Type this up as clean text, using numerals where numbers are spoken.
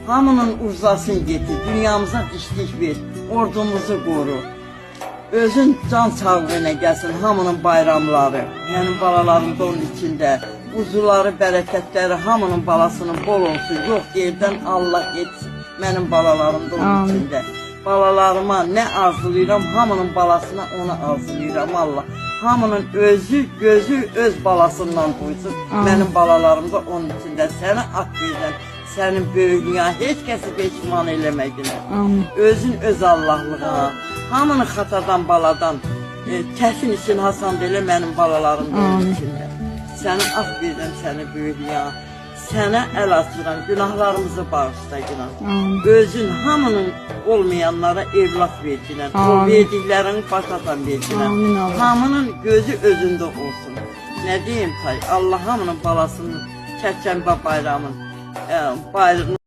Hamının urzasını getir, dünyamıza dişlik ver, ordumuzu qoru. Özün can sağlığına gəlsin hamının bayramları, mənim balalarım da onun içində. Uzuları, bərəkətləri hamının balasının bol olsun, yox yerdən Allah etsin, mənim balalarım da onun içində. Balalarıma nə arzulayıram, hamının balasına onu arzulayıram Allah. Hamının özü, gözü öz balasından duysun, mənim balalarım da onun içində. Səni ak verirəm, sənin böyüklüyünə heç kəsi peşman eləmədinə. Özün öz Allahlığına, hamını xatadan, baladan, kəsin için Hasan belə mənim balalarım da onun içində. Səni af verirəm, səni böyüklüyünə. Sənə əl açıram, günahlarımızı bağışla günah. Özün hamının olmayanlara evlat verginən, o verdiklərini başatan verginən. Hamının gözü özündə olsun. Nə deyim tay, Allah hamının balasının Çərşənbə bayramın bayrağını